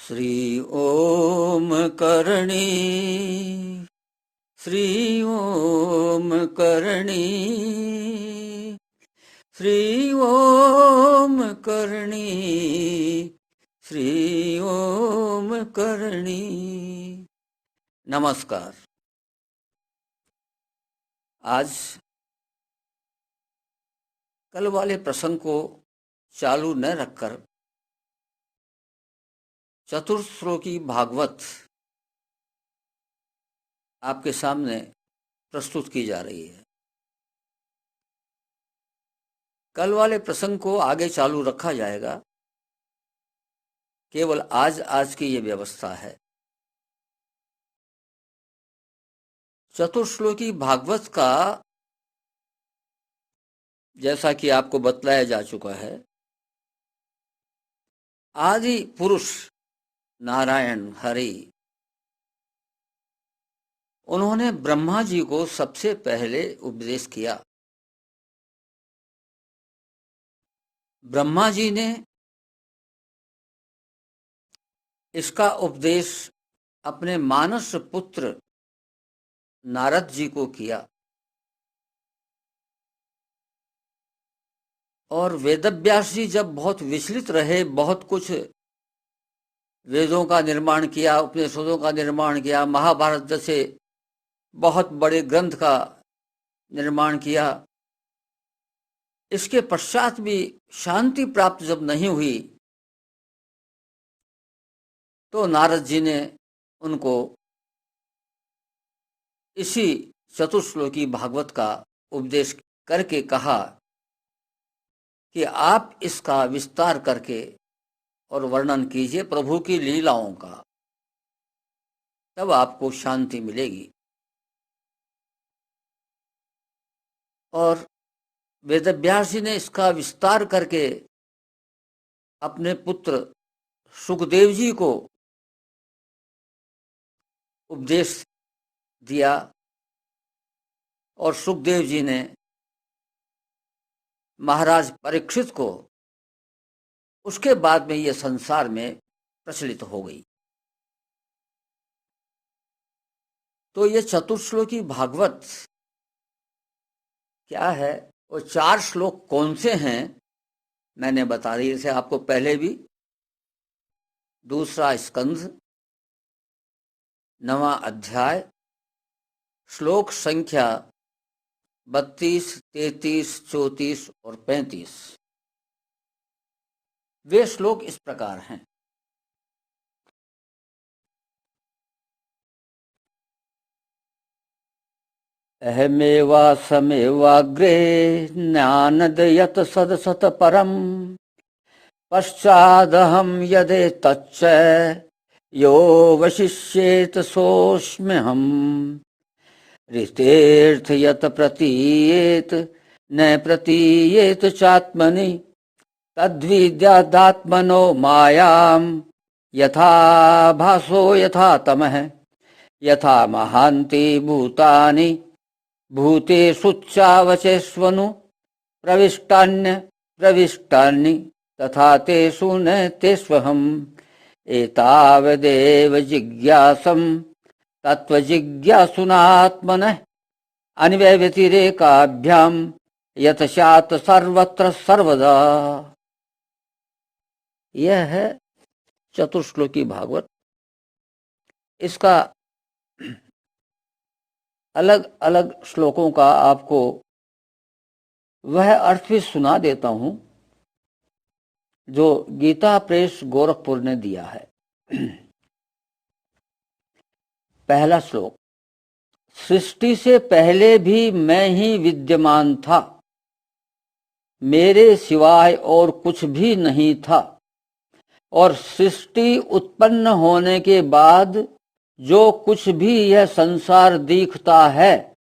श्री ओम करणी, श्री ओम करणी, श्री ओम करणी, श्री ओम करणी। नमस्कार। आज कल वाले प्रसंग को चालू न रखकर चतुर्श्लोकी भागवत आपके सामने प्रस्तुत की जा रही है। कल वाले प्रसंग को आगे चालू रखा जाएगा, केवल आज की ये व्यवस्था है। चतुर्श्लोकी भागवत का जैसा कि आपको बतलाया जा चुका है, आदि पुरुष नारायण हरि उन्होंने ब्रह्मा जी को सबसे पहले उपदेश किया। ब्रह्मा जी ने इसका उपदेश अपने मानस पुत्र नारद जी को किया और वेदव्यास जी जब बहुत विचलित रहे, बहुत कुछ वेदों का निर्माण किया, उपनिषदों का निर्माण किया, महाभारत जैसे बहुत बड़े ग्रंथ का निर्माण किया, इसके पश्चात भी शांति प्राप्त जब नहीं हुई तो नारद जी ने उनको इसी चतुर्श्लोकी भागवत का उपदेश करके कहा कि आप इसका विस्तार करके और वर्णन कीजिए प्रभु की लीलाओं का, तब आपको शांति मिलेगी। और वेदव्यास जी ने इसका विस्तार करके अपने पुत्र सुखदेव जी को उपदेश दिया और सुखदेव जी ने महाराज परीक्षित को, उसके बाद में यह संसार में प्रचलित हो गई। तो ये चतुर्श्लोकी भागवत क्या है, वो 4 श्लोक कौन से हैं मैंने बता दिए थे आपको पहले भी। दूसरा स्कंध, 9वां अध्याय, श्लोक संख्या 32, 33, 34 और 35। वे श्लोक इस प्रकार हैं। अहमेवा समेवाग्रे ज्ञानदयत सदसत परम पश्चादहम यदे तच्च यो वशिष्येत सोऽस्म्यहम् ऋतेर्थ यत प्रतीयेत न प्रतीयेत चात्मनि तद्विद्यादात्मनो मायां यथा भासो यथा तमः यथा महान्ति भूतानि भूतेषुच्चावचेष्वनु प्रविष्टानि तथा तेषु न तेष्वहम् एतावदेव जिज्ञासं तत्त्वजिज्ञासुनात्मनः अन्वयव्यतिरेकाभ्यां यतशात् सर्वत्र सर्वदा। यह है चतुर्श्लोकी भागवत। इसका अलग अलग श्लोकों का आपको वह अर्थ भी सुना देता हूं जो गीता प्रेस गोरखपुर ने दिया है। पहला श्लोक, सृष्टि से पहले भी मैं ही विद्यमान था, मेरे सिवाय और कुछ भी नहीं था, और सृष्टि उत्पन्न होने के बाद जो कुछ भी यह संसार दिखता है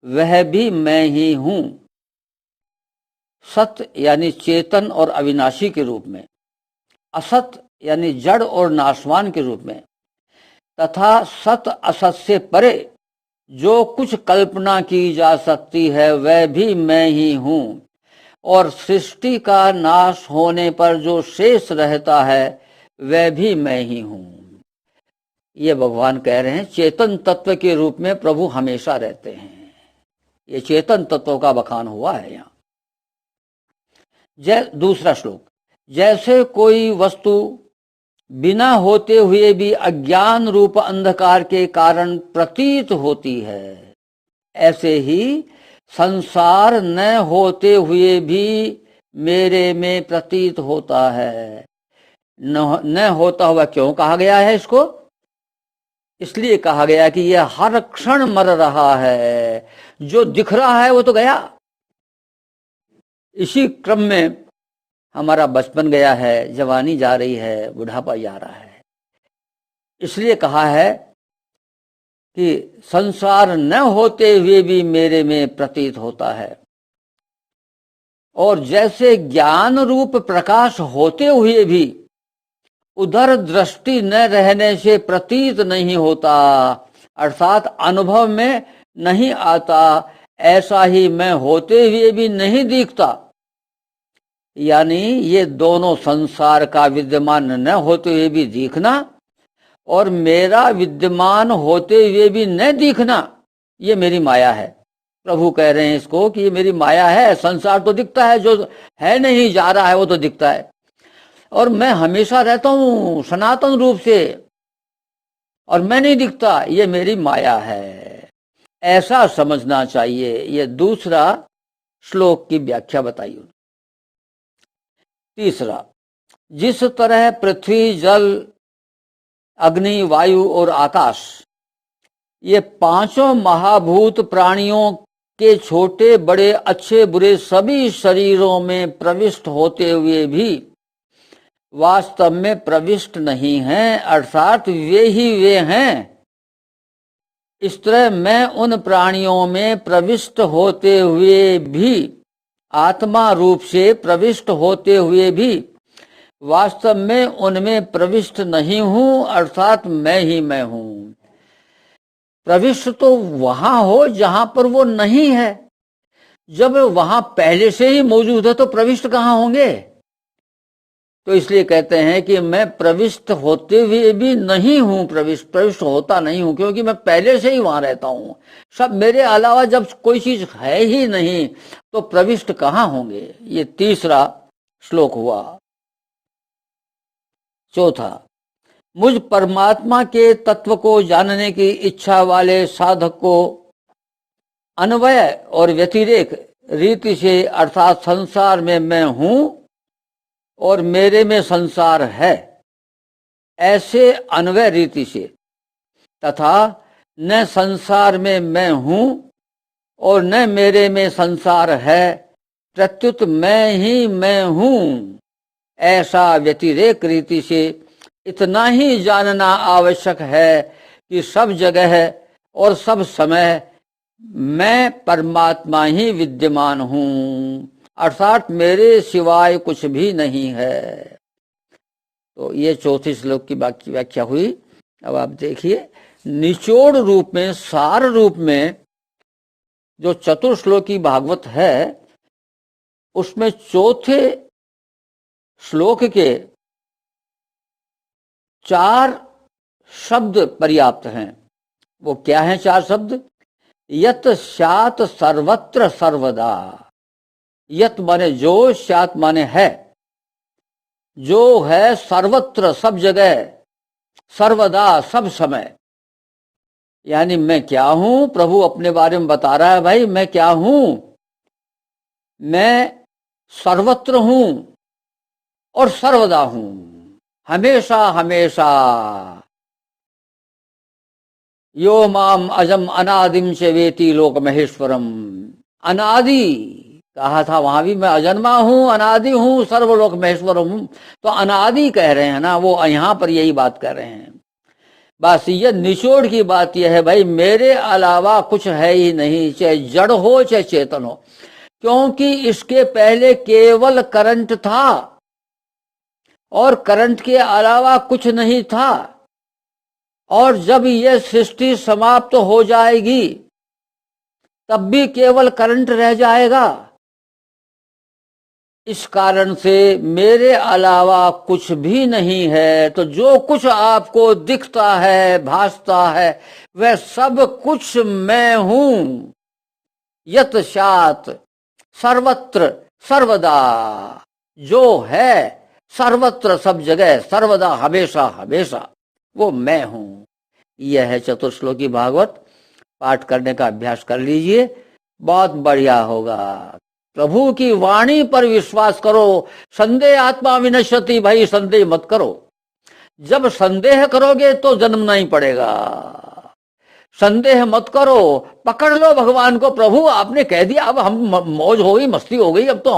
वह भी मैं ही हूं, सत्य यानी चेतन और अविनाशी के रूप में, असत यानी जड़ और नाशवान के रूप में, तथा सत असत से परे जो कुछ कल्पना की जा सकती है वह भी मैं ही हूं, और सृष्टि का नाश होने पर जो शेष रहता है वह भी मैं ही हूं। ये भगवान कह रहे हैं, चेतन तत्व के रूप में प्रभु हमेशा रहते हैं। ये चेतन तत्व का बखान हुआ है यहाँ। दूसरा श्लोक, जैसे कोई वस्तु बिना होते हुए भी अज्ञान रूप अंधकार के कारण प्रतीत होती है, ऐसे ही संसार न होते हुए भी मेरे में प्रतीत होता है। न होता हुआ क्यों कहा गया है इसको? इसलिए कहा गया कि यह हर क्षण मर रहा है। जो दिख रहा है वो तो गया। इसी क्रम में हमारा बचपन गया है, जवानी जा रही है, बुढ़ापा जा रहा है। इसलिए कहा है कि संसार न होते हुए भी मेरे में प्रतीत होता है। और जैसे ज्ञान रूप प्रकाश होते हुए भी उधर दृष्टि न रहने से प्रतीत नहीं होता, अर्थात अनुभव में नहीं आता, ऐसा ही मैं होते हुए भी नहीं दिखता। यानी ये दोनों, संसार का विद्यमान न होते हुए भी दिखना और मेरा विद्यमान होते हुए भी न दिखना, ये मेरी माया है। प्रभु कह रहे हैं इसको कि ये मेरी माया है। संसार तो दिखता है, जो है नहीं, जा रहा है, वो तो दिखता है, और मैं हमेशा रहता हूं सनातन रूप से, और मैं नहीं दिखता, ये मेरी माया है। ऐसा समझना चाहिए। ये दूसरा श्लोक की व्याख्या बताई। तीसरा, जिस तरह पृथ्वी, जल, अग्नि, वायु और आकाश, ये पांचों महाभूत प्राणियों के छोटे बड़े अच्छे बुरे सभी शरीरों में प्रविष्ट होते हुए भी वास्तव में प्रविष्ट नहीं हैं, अर्थात वे ही वे हैं, इस तरह मैं उन प्राणियों में प्रविष्ट होते हुए भी, आत्मा रूप से प्रविष्ट होते हुए भी वास्तव में उनमें प्रविष्ट नहीं हूं, अर्थात मैं ही मैं हूं। प्रविष्ट तो वहां हो जहां पर वो नहीं है। जब वहां पहले से ही मौजूद है तो प्रविष्ट कहां होंगे? तो इसलिए कहते हैं कि मैं प्रविष्ट होते हुए भी नहीं हूं, प्रविष्ट होता नहीं हूं, क्योंकि मैं पहले से ही वहां रहता हूं। सब मेरे अलावा जब कोई चीज है ही नहीं तो प्रविष्ट कहां होंगे? ये तीसरा श्लोक हुआ। चौथा, मुझ परमात्मा के तत्व को जानने की इच्छा वाले साधक को अन्वय और व्यतिरेक रीति से, अर्थात संसार में मैं हूं और मेरे में संसार है, ऐसे अन्वय रीति से, तथा न संसार में मैं हूं और न मेरे में संसार है, प्रत्युत मैं ही मैं हूं, ऐसा व्यतिरेक रीति से इतना ही जानना आवश्यक है कि सब जगह और सब समय मैं परमात्मा ही विद्यमान हूं, अर्थात मेरे सिवाय कुछ भी नहीं है। तो ये चौथे श्लोक की व्याख्या हुई। अब आप देखिए, निचोड़ रूप में, सार रूप में जो चतुर्श्लोकी भागवत है, उसमें चौथे श्लोक के 4 शब्द पर्याप्त हैं। वो क्या हैं 4 शब्द? यत स्यात् सर्वत्र सर्वदा। यत माने जो, स्यात् माने है, जो है सर्वत्र सब जगह, सर्वदा सब समय। यानी मैं क्या हूं? प्रभु अपने बारे में बता रहा है, भाई मैं क्या हूं? मैं सर्वत्र हूं और सर्वदा हूं, हमेशा हमेशा। यो माम अजम अनादिम च वेति लोक महेश्वरम। अनादि कहा था, वहां भी मैं अजन्मा हूं, अनादि हूं, सर्वलोक महेश्वर हूं। तो अनादि कह रहे हैं ना, वो यहां पर यही बात कर रहे हैं। बस ये निचोड़ की बात यह है, भाई मेरे अलावा कुछ है ही नहीं, चाहे जड़ हो चाहे चेतन हो, क्योंकि इसके पहले केवल करंट था और करंट के अलावा कुछ नहीं था। और जब यह सृष्टि समाप्त हो जाएगी तब भी केवल करंट रह जाएगा। इस कारण से मेरे अलावा कुछ भी नहीं है। तो जो कुछ आपको दिखता है, भासता है, वह सब कुछ मैं हूं। यत शात सर्वत्र सर्वदा, जो है सर्वत्र सब जगह, सर्वदा हमेशा हमेशा, वो मैं हूं। यह है चतुर्श्लोकी भागवत। पाठ करने का अभ्यास कर लीजिए, बहुत बढ़िया होगा। प्रभु की वाणी पर विश्वास करो। संदेह आत्मा विनश्यति, भाई संदेह मत करो। जब संदेह करोगे तो जन्मना ही पड़ेगा। संदेह मत करो, पकड़ लो भगवान को। प्रभु आपने कह दिया, अब हम मौज हो गई, मस्ती हो गई, अब तो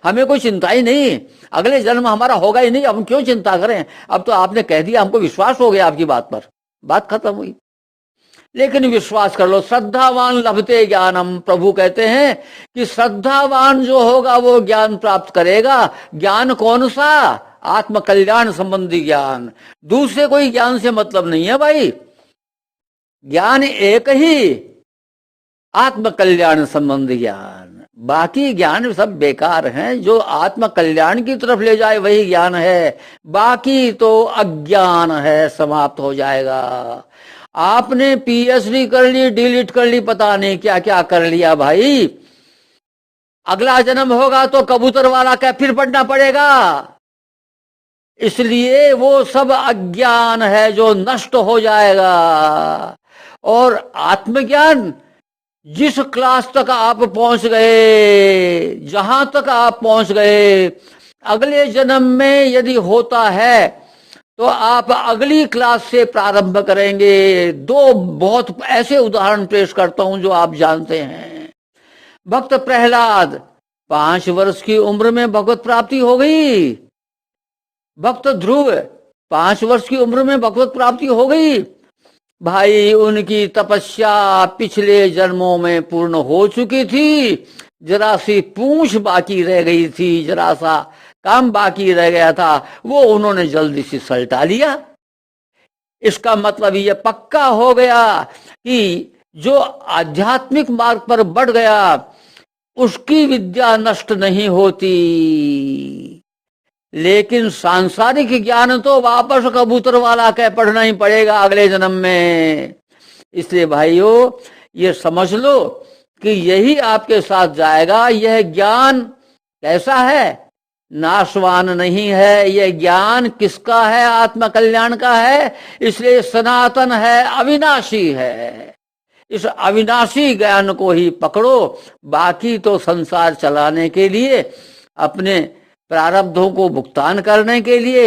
हमें कोई चिंता ही नहीं, अगले जन्म हमारा होगा ही नहीं, अब हम क्यों चिंता करें। अब तो आपने कह दिया, हमको विश्वास हो गया आपकी बात पर, बात खत्म हुई। लेकिन विश्वास कर लो, श्रद्धावान लभते ज्ञानम। प्रभु कहते हैं कि श्रद्धावान जो होगा वो ज्ञान प्राप्त करेगा। ज्ञान कौन सा? आत्म कल्याण संबंधी ज्ञान। दूसरे कोई ज्ञान से मतलब नहीं है भाई। ज्ञान एक ही, आत्म कल्याण संबंधी ज्ञान। बाकी ज्ञान सब बेकार हैं। जो आत्म कल्याण की तरफ ले जाए वही ज्ञान है, बाकी तो अज्ञान है, समाप्त हो जाएगा। आपने पीएचडी कर ली, डिलीट कर ली, पता नहीं क्या क्या कर लिया भाई। अगला जन्म होगा तो कबूतर वाला क्या फिर पढ़ना पड़ेगा। इसलिए वो सब अज्ञान है जो नष्ट हो जाएगा। और आत्मज्ञान, जिस क्लास तक आप पहुंच गए, जहां तक आप पहुंच गए, अगले जन्म में यदि होता है तो आप अगली क्लास से प्रारंभ करेंगे। दो बहुत ऐसे उदाहरण पेश करता हूं जो आप जानते हैं। भक्त प्रहलाद, 5 वर्ष की उम्र में भगवत प्राप्ति हो गई। भक्त ध्रुव, 5 वर्ष की उम्र में भगवत प्राप्ति हो गई। भाई उनकी तपस्या पिछले जन्मों में पूर्ण हो चुकी थी। जरा सी पूंछ बाकी रह गई थी, जरा सा काम बाकी रह गया था, वो उन्होंने जल्दी से सल्टा लिया। इसका मतलब ये पक्का हो गया कि जो आध्यात्मिक मार्ग पर बढ़ गया उसकी विद्या नष्ट नहीं होती। लेकिन सांसारिक ज्ञान तो वापस कबूतर वाला कह पढ़ना ही पड़ेगा अगले जन्म में। इसलिए भाइयों ये समझ लो कि यही आपके साथ जाएगा। यह ज्ञान कैसा है? नाशवान नहीं है। यह ज्ञान किसका है? आत्म कल्याण का है। इसलिए सनातन है, अविनाशी है। इस अविनाशी ज्ञान को ही पकड़ो। बाकी तो संसार चलाने के लिए, अपने प्रारब्धों को भुगतान करने के लिए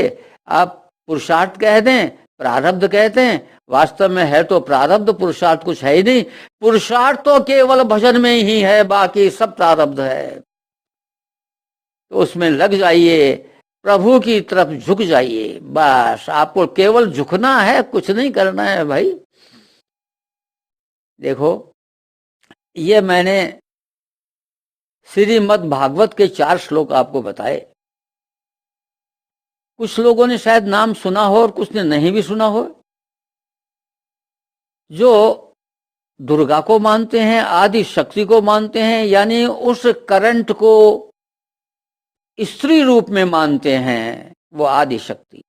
आप पुरुषार्थ कह दें, प्रारब्ध कहते हैं, वास्तव में है तो प्रारब्ध, पुरुषार्थ कुछ है ही नहीं। पुरुषार्थ तो केवल भजन में ही है, बाकी सब प्रारब्ध है। तो उसमें लग जाइए, प्रभु की तरफ झुक जाइए। बस आपको केवल झुकना है, कुछ नहीं करना है भाई। देखो, ये मैंने श्रीमद् भागवत के 4 श्लोक आपको बताए। कुछ लोगों ने शायद नाम सुना हो और कुछ ने नहीं भी सुना हो। जो दुर्गा को मानते हैं, आदि शक्ति को मानते हैं, यानी उस करंट को स्त्री रूप में मानते हैं, वो आदि शक्ति।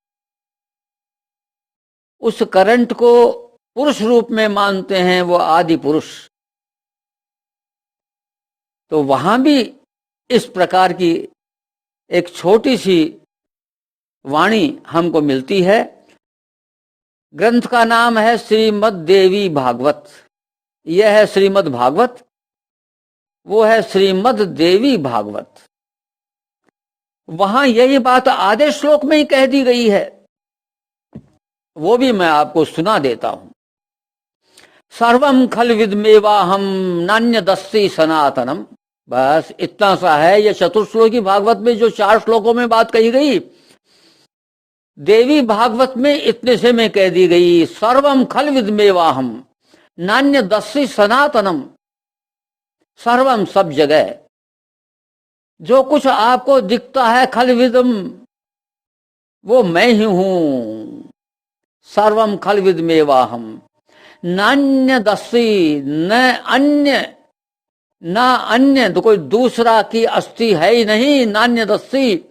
उस करंट को पुरुष रूप में मानते हैं, वो आदि पुरुष। तो वहां भी इस प्रकार की एक छोटी सी वाणी हमको मिलती है। ग्रंथ का नाम है श्रीमद् देवी भागवत। यह है श्रीमद् भागवत, वो है श्रीमद् देवी भागवत। वहां यही बात आधे श्लोक में ही कह दी गई है, वो भी मैं आपको सुना देता हूं। सर्वम खल विदमेवाहम नान्य दस्ती सनातनम। बस इतना सा है। यह चतुर्श्लोकी भागवत में जो 4 श्लोकों में बात कही गई, देवी भागवत में इतने से में कह दी गई। सर्वम खल विदमेवाहम नान्य दस्ती सनातनम। सर्वम सब जगह, जो कुछ आपको दिखता है, खल विदम, वो मैं ही हूं। सर्वम खल विदमेवाहम नान्य दस्सी, न अन्य ना अन्य तो कोई दूसरा की अस्थि है ही नहीं, नान्य दस्ती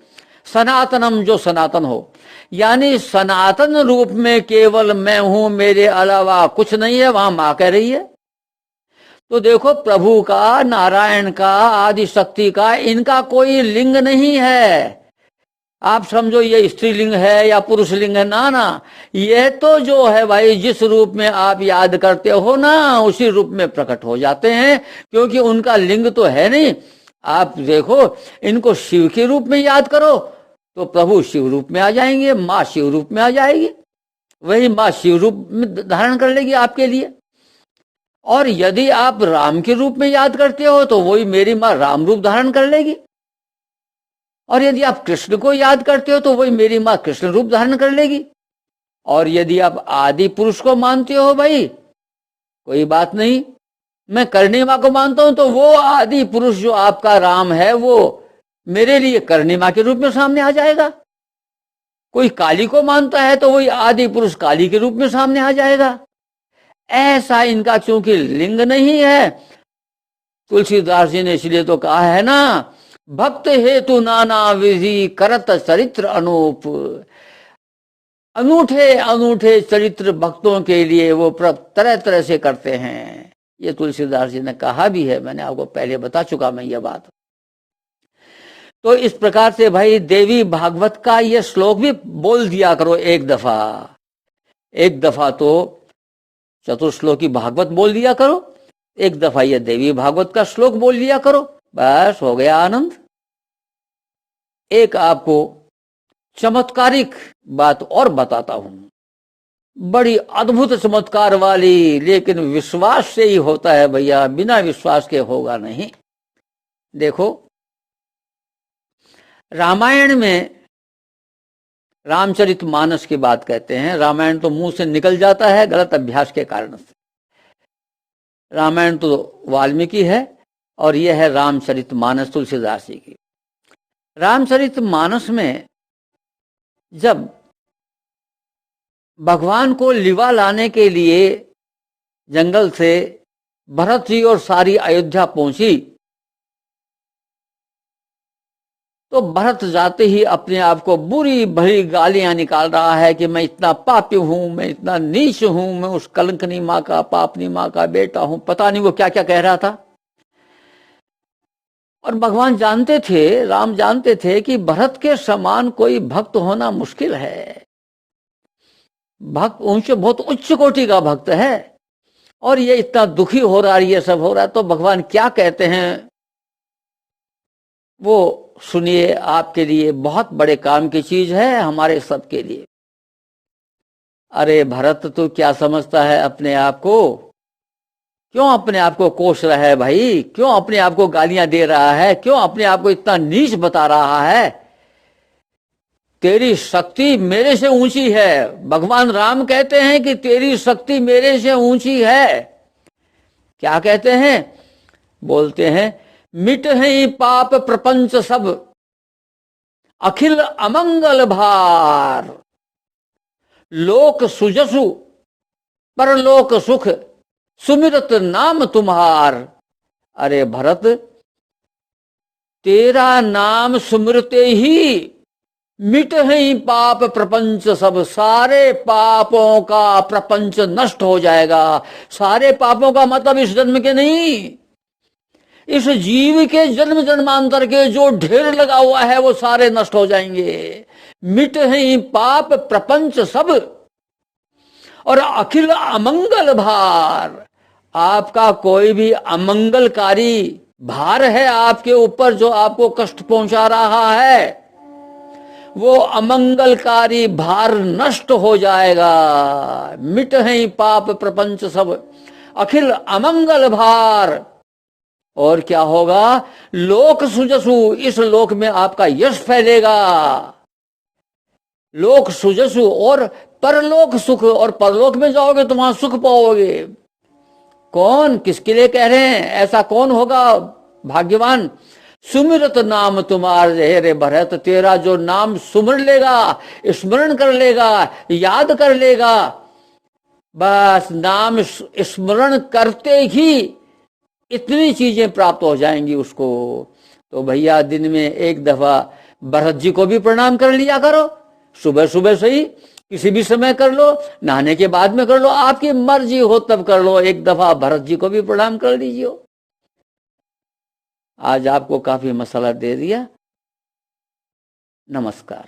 सनातनम, जो सनातन हो, यानी सनातन रूप में केवल मैं हूं, मेरे अलावा कुछ नहीं है, वहां मां कह रही है। तो देखो प्रभु का, नारायण का, आदि शक्ति का, इनका कोई लिंग नहीं है। आप समझो ये स्त्रीलिंग है या पुरुष लिंग है, ना ना, ये तो जो है भाई, जिस रूप में आप याद करते हो ना, उसी रूप में प्रकट हो जाते हैं, क्योंकि उनका लिंग तो है नहीं। आप देखो, इनको शिव के रूप में याद करो तो प्रभु शिव रूप में आ जाएंगे, माँ शिव रूप में आ जाएगी, वही माँ शिव रूप में धारण कर लेगी आपके लिए। और यदि आप राम के रूप में याद करते हो तो वही मेरी माँ राम रूप धारण कर लेगी, और यदि आप कृष्ण को याद करते हो तो वही मेरी माँ कृष्ण रूप धारण कर लेगी। और यदि आप आदि पुरुष को मानते हो भाई, कोई बात नहीं, मैं करणी माँ को मानता हूं तो वो आदि पुरुष जो आपका राम है वो मेरे लिए करणी माँ के रूप में सामने आ जाएगा। कोई काली को मानता है तो वही आदि पुरुष काली के रूप में सामने आ जाएगा। ऐसा इनका चूंकि लिंग नहीं है, तुलसीदास जी ने इसलिए तो कहा है ना, भक्त हेतु नाना विधि करत चरित्र अनूप। अनूठे अनूठे चरित्र भक्तों के लिए वो तरह तरह से करते हैं। ये तुलसीदास जी ने कहा भी है, मैंने आपको पहले बता चुका मैं ये बात। तो इस प्रकार से भाई देवी भागवत का ये श्लोक भी बोल दिया करो एक दफा, एक दफा तो चतुर्श्लोकी भागवत बोल दिया करो, एक दफा ये देवी भागवत का श्लोक बोल दिया करो, बस हो गया आनंद। एक आपको चमत्कारिक बात और बताता हूं, बड़ी अद्भुत चमत्कार वाली, लेकिन विश्वास से ही होता है भैया, बिना विश्वास के होगा नहीं। देखो रामायण में, रामचरित मानस की बात कहते हैं, रामायण तो मुंह से निकल जाता है गलत अभ्यास के कारण से। रामायण तो वाल्मीकि है और यह है रामचरित मानस तुलसीदास जी की। रामचरित मानस में जब भगवान को लिवा लाने के लिए जंगल से भरत जी और सारी अयोध्या पहुंची, तो भरत जाते ही अपने आप को बुरी भरी गालियां निकाल रहा है कि मैं इतना पापी हूं, मैं इतना नीच हूं, मैं उस कलंकनी माँ का, पापनी माँ का बेटा हूं, पता नहीं वो क्या क्या कह रहा था। और भगवान जानते थे, राम जानते थे कि भरत के समान कोई भक्त होना मुश्किल है। भक्त ऊंच, बहुत उच्च कोटि का भक्त है, और ये इतना दुखी हो रहा है, ये सब हो रहा है। तो भगवान क्या कहते हैं वो सुनिए, आपके लिए बहुत बड़े काम की चीज है, हमारे सबके लिए। अरे भरत तू क्या समझता है अपने आप को, क्यों अपने आप को कोस रहा है भाई, क्यों अपने आप को गालियां दे रहा है, क्यों अपने आप को इतना नीच बता रहा है। तेरी शक्ति मेरे से ऊंची है। भगवान राम कहते हैं कि तेरी शक्ति मेरे से ऊंची है। क्या कहते हैं, बोलते हैं मिट है पाप प्रपंच सब, अखिल अमंगल भार, लोक सुजसु परलोक सुख, सुमिरत नाम तुम्हार। अरे भरत, तेरा नाम सुमिरते ही मिट है पाप प्रपंच सब, सारे पापों का प्रपंच नष्ट हो जाएगा। सारे पापों का मतलब इस जन्म के नहीं, इस जीव के जन्म जन्मांतर के जो ढेर लगा हुआ है वो सारे नष्ट हो जाएंगे। मिट है पाप प्रपंच सब, और अखिल अमंगल भार, आपका कोई भी अमंगलकारी भार है आपके ऊपर जो आपको कष्ट पहुंचा रहा है, वो अमंगलकारी भार नष्ट हो जाएगा। मिट है पाप प्रपंच सब, अखिल अमंगल भार। और क्या होगा, लोक सुजसु, इस लोक में आपका यश फैलेगा। लोक सुजसु, और परलोक सुख, और परलोक में जाओगे तो वहां सुख पाओगे। कौन, किसके लिए कह रहे हैं, ऐसा कौन होगा भाग्यवान, सुमिरत नाम तुम्हारे रे भरत, तेरा जो नाम सुमर लेगा, स्मरण कर लेगा, याद कर लेगा, बस नाम स्मरण करते ही इतनी चीजें प्राप्त हो जाएंगी उसको। तो भैया दिन में एक दफा भरत जी को भी प्रणाम कर लिया करो, सुबह सुबह सही, किसी भी समय कर लो, नहाने के बाद में कर लो, आपकी मर्जी हो तब कर लो। एक दफा भरत जी को भी प्रणाम कर लीजिए। आज आपको काफी मसाला दे दिया। नमस्कार।